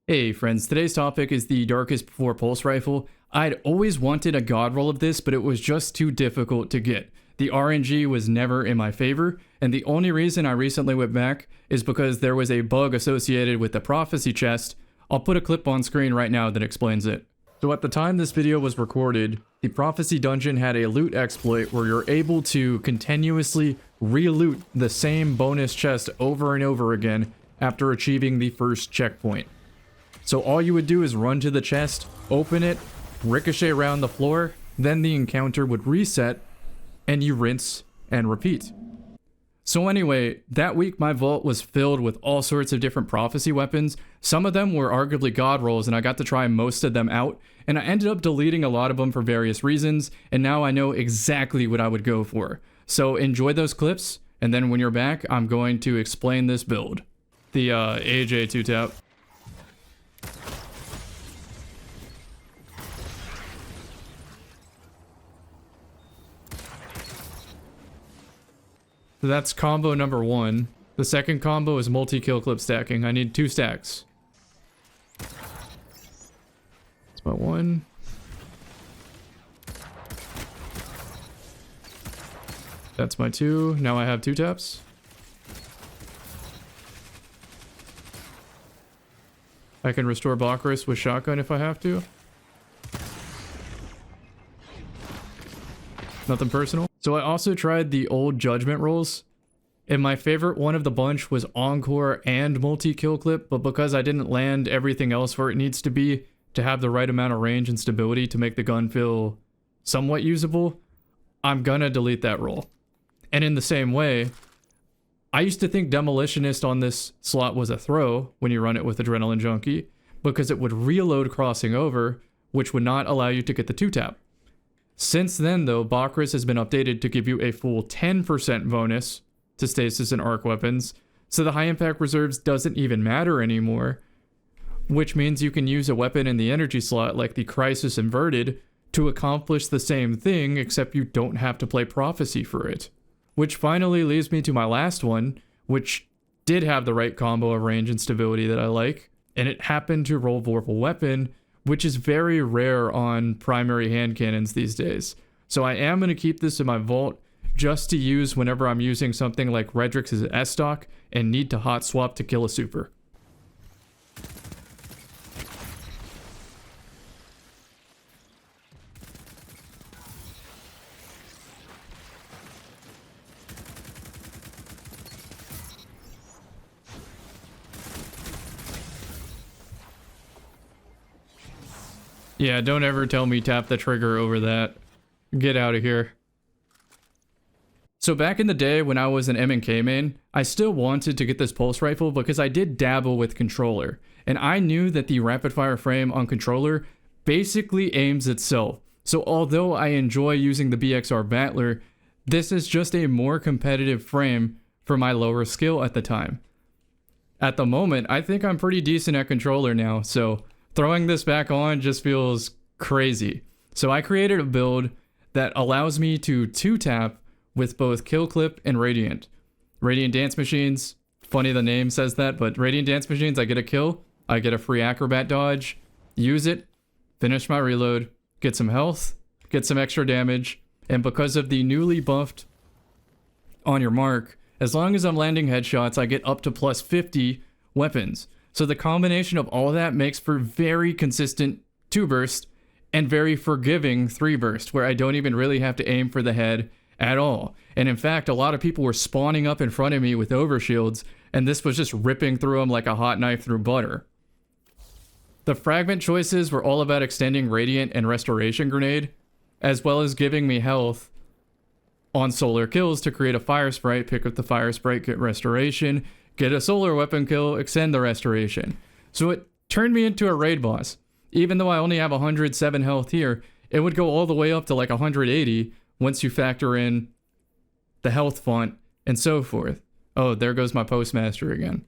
Hey friends, today's topic is the Darkest Before Pulse Rifle. I'd always wanted a god roll of this, but it was just too difficult to get. The RNG was never in my favor, and the only reason I recently went back is because there was a bug associated with the prophecy chest. I'll put a clip on screen right now that explains it. So at the time this video was recorded, the prophecy dungeon had a loot exploit where you're able to continuously re-loot the same bonus chest over and over again after achieving the first checkpoint. So all you would do is run to the chest, open it, ricochet around the floor, then the encounter would reset, and you rinse and repeat. So anyway, that week my vault was filled with all sorts of different prophecy weapons. Some of them were arguably god rolls, and I got to try most of them out, and I ended up deleting a lot of them for various reasons, and now I know exactly what I would go for. So enjoy those clips, and then when you're back, I'm going to explain this build. The AJ 2-tap. So that's combo number 1. The second combo is multi-kill clip stacking. I need 2 stacks. That's my 1. That's my 2. Now I have 2 taps. I can restore Bacchus with shotgun if I have to. Nothing personal. So I also tried the old judgment rolls, and my favorite one of the bunch was Encore and multi-kill clip, but because I didn't land everything else where it needs to be to have the right amount of range and stability to make the gun feel somewhat usable, I'm gonna delete that roll. And in the same way, I used to think Demolitionist on this slot was a throw when you run it with Adrenaline Junkie, because it would reload crossing over, which would not allow you to get the 2-tap. Since then, though, Bacchus has been updated to give you a full 10% bonus to stasis and arc weapons, so the high impact reserves doesn't even matter anymore, which means you can use a weapon in the energy slot like the Crisis Inverted to accomplish the same thing, except you don't have to play Prophecy for it. Which finally leads me to my last one, which did have the right combo of range and stability that I like, and it happened to roll Vorpal Weapon, which is very rare on primary hand cannons these days. So I am going to keep this in my vault just to use whenever I'm using something like Redrix's S-Stock and need to hot swap to kill a super. Yeah, don't ever tell me tap the trigger over that. Get out of here. So back in the day when I was an M&K main, I still wanted to get this pulse rifle because I did dabble with controller, and I knew that the rapid fire frame on controller basically aims itself. So although I enjoy using the BXR Battler, this is just a more competitive frame for my lower skill at the time. At the moment, I think I'm pretty decent at controller now, so throwing this back on just feels crazy. So I created a build that allows me to 2-tap with both Kill Clip and Radiant. Radiant Dance Machines, funny the name says that, but Radiant Dance Machines, I get a kill, I get a free Acrobat dodge, use it, finish my reload, get some health, get some extra damage, and because of the newly buffed on your mark, as long as I'm landing headshots, I get up to plus 50 weapons. So the combination of all that makes for very consistent 2-burst and very forgiving 3-burst, where I don't even really have to aim for the head at all. And in fact, a lot of people were spawning up in front of me with overshields, and this was just ripping through them like a hot knife through butter. The fragment choices were all about extending Radiant and Restoration Grenade, as well as giving me health on solar kills to create a Fire Sprite, pick up the Fire Sprite, get Restoration, get a solar weapon kill, extend the restoration. So it turned me into a raid boss. Even though I only have 107 health here, it would go all the way up to like 180 once you factor in the health font and so forth. Oh, there goes my postmaster again.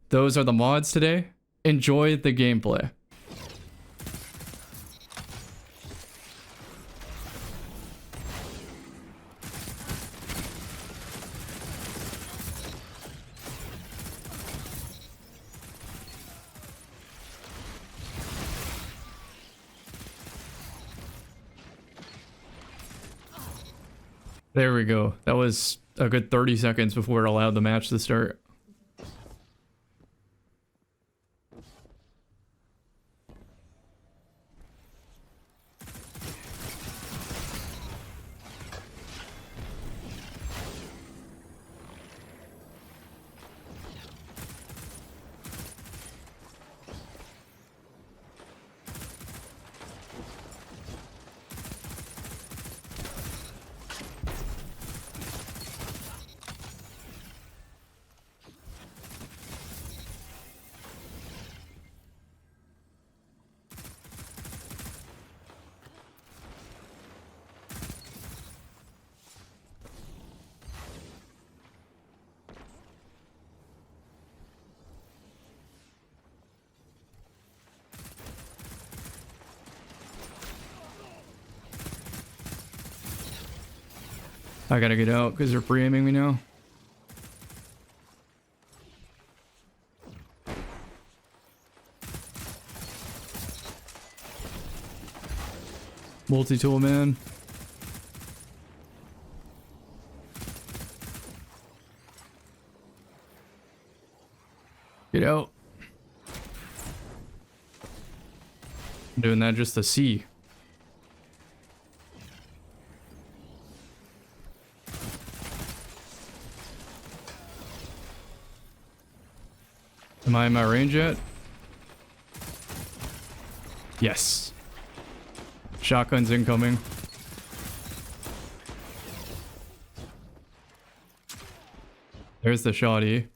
Those are the mods today. Enjoy the gameplay. There we go. That was a good 30 seconds before it allowed the match to start. I gotta get out because they're pre-aiming me now. Multi-tool, man. Get out. I'm doing that just to see. Am I in my range yet? Yes. Shotgun's incoming. There's the shoddy.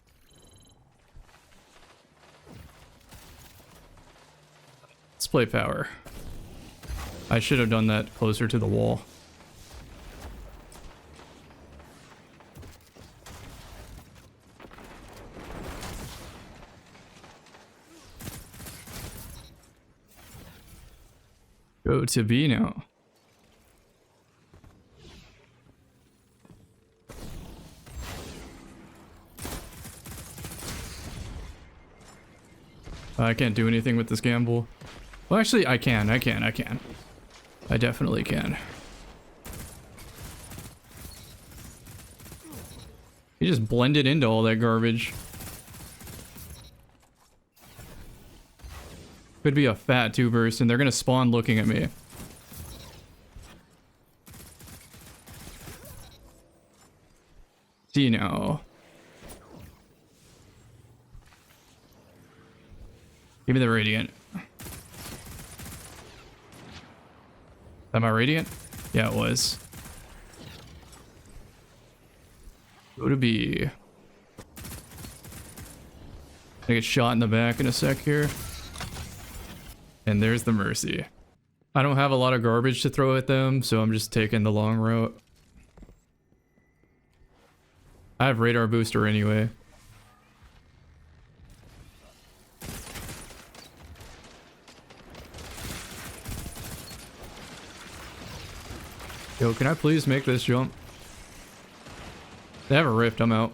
Let's play power. I should have done that closer to the wall. Go to B now. I can't do anything with this gamble. Well, actually, I can. I definitely can. He just blended into all that garbage. Could be a fat two burst, and they're gonna spawn looking at me. See now. Give me the radiant. Am I radiant? Yeah, it was. Go to B. I get shot in the back in a sec here. And there's the Mercy. I don't have a lot of garbage to throw at them, so I'm just taking the long route. I have radar booster anyway. Yo, can I please make this jump? They have a rift, I'm out.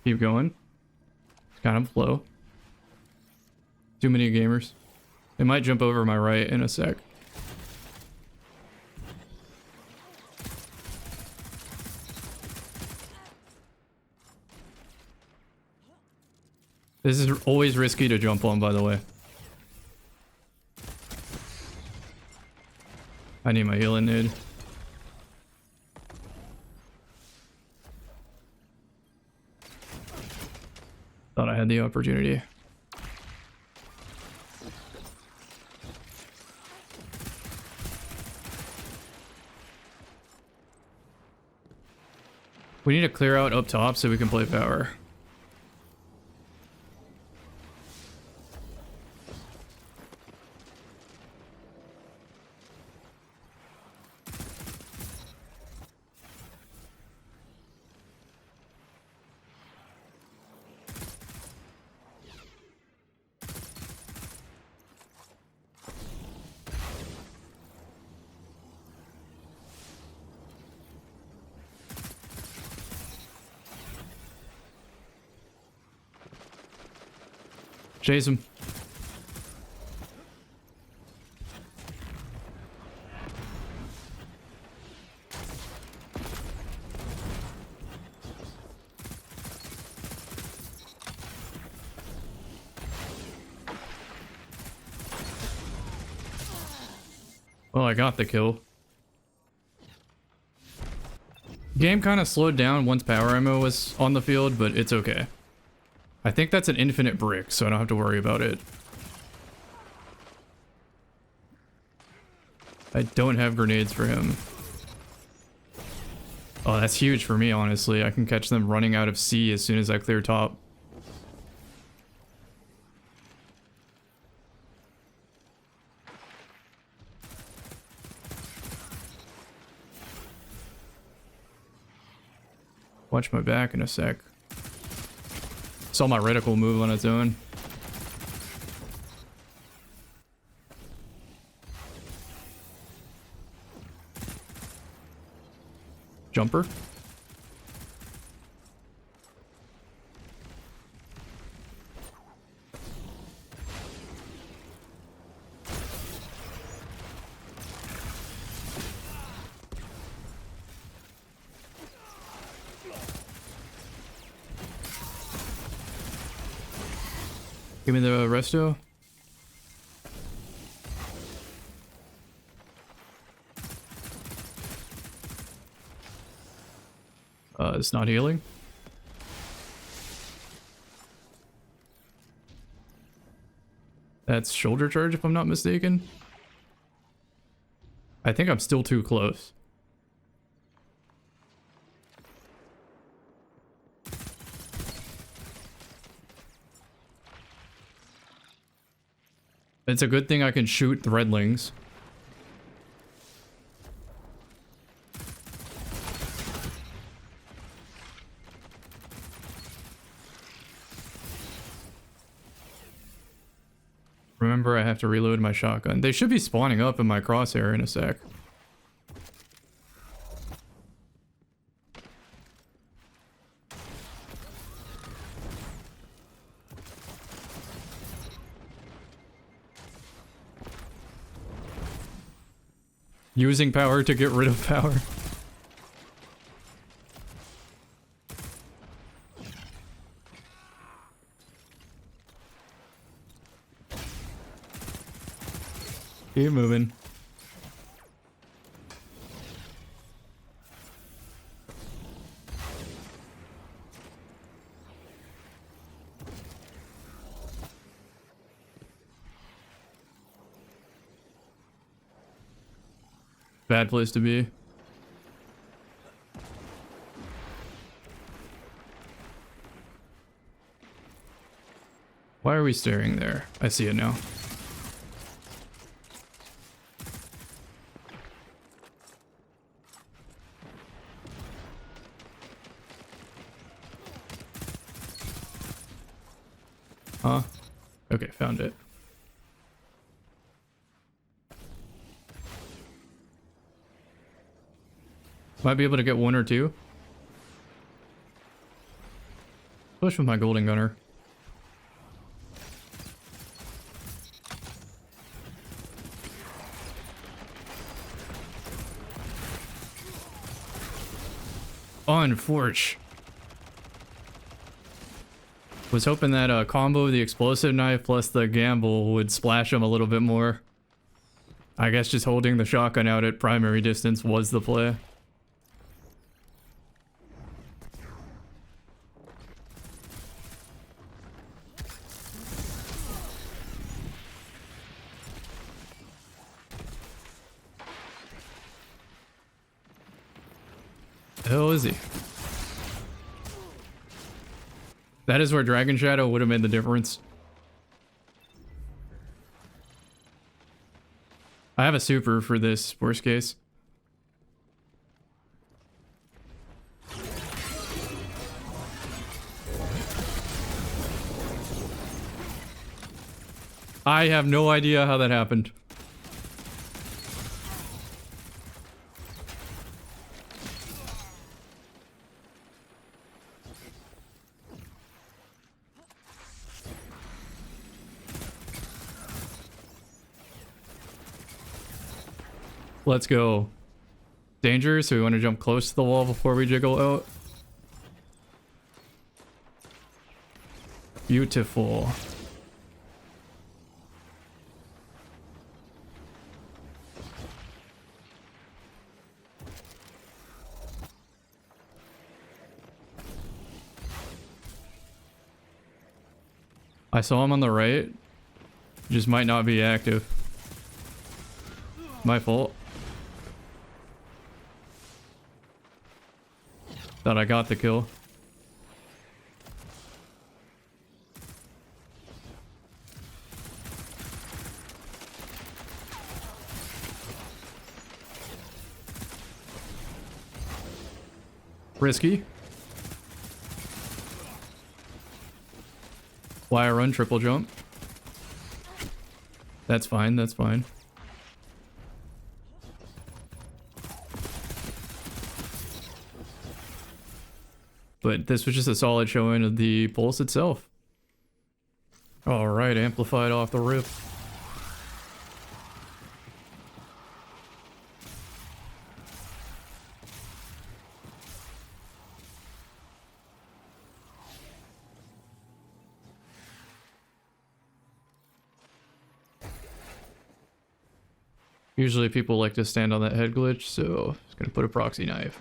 Keep going. It's kind of slow. Too many gamers. They might jump over my right in a sec. This is always risky to jump on, by the way. I need my healing nade. Thought I had the opportunity. We need to clear out up top so we can play power. Chase him. Well, I got the kill. Game kind of slowed down once power ammo was on the field, but it's okay. I think that's an infinite brick, so I don't have to worry about it. I don't have grenades for him. Oh, that's huge for me, honestly. I can catch them running out of C as soon as I clear top. Watch my back in a sec. Saw my reticle move on its own. Jumper. Give me the resto. It's not healing. That's shoulder charge if I'm not mistaken. I think I'm still too close. It's a good thing I can shoot threadlings. Remember, I have to reload my shotgun. They should be spawning up in my crosshair in a sec. Using power to get rid of power. Keep moving. Bad place to be. Why are we staring there? I see it now. Huh? Okay, found it. Might be able to get one or two. Push with my golden gunner. Unfortunate. Was hoping that combo of the explosive knife plus the gamble would splash him a little bit more. I guess just holding the shotgun out at primary distance was the play. The hell is he? That is where Dragon Shadow would have made the difference. I have a super for this, worst case. I have no idea how that happened. Let's go. Danger, so we want to jump close to the wall before we jiggle out. Beautiful. I saw him on the right. Just might not be active. My fault. Thought I got the kill. Risky. Why I run triple jump? That's fine, that's fine. But this was just a solid showing of the pulse itself. Alright, amplified off the rip. Usually people like to stand on that head glitch, so just gonna put a proxy knife.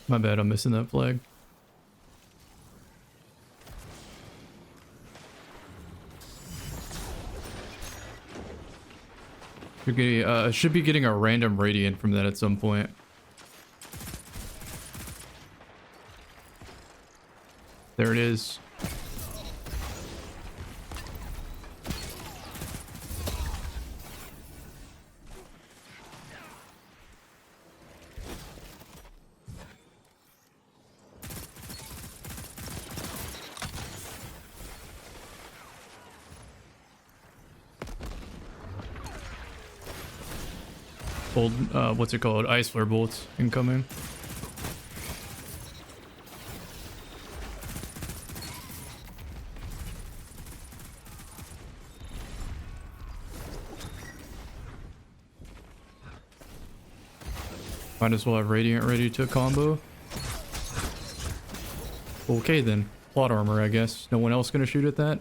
My bad, I'm missing that flag. Should be getting a random radiant from that at some point. There it is. Old, what's it called? Ice flare bolts incoming. Might as well have Radiant ready to combo. Okay then. Plot armor, I guess. No one else gonna shoot at that?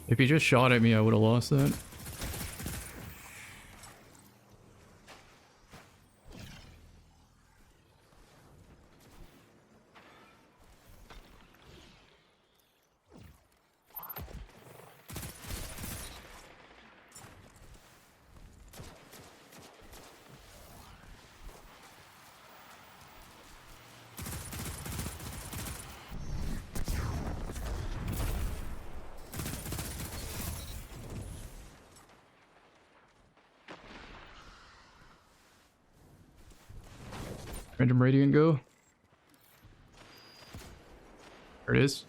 If he just shot at me, I would have lost that. Random Radiant go. There it is.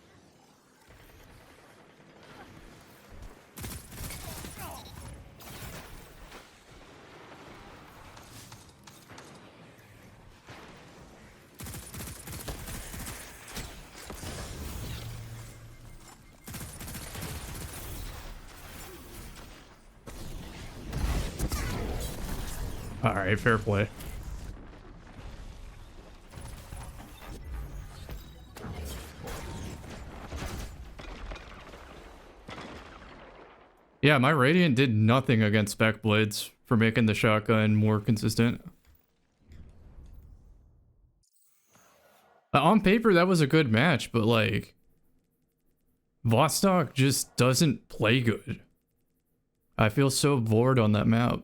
All right, fair play. Yeah, my Radiant did nothing against Spec Blades for making the shotgun more consistent. On paper, that was a good match, but like... Vostok just doesn't play good. I feel so bored on that map.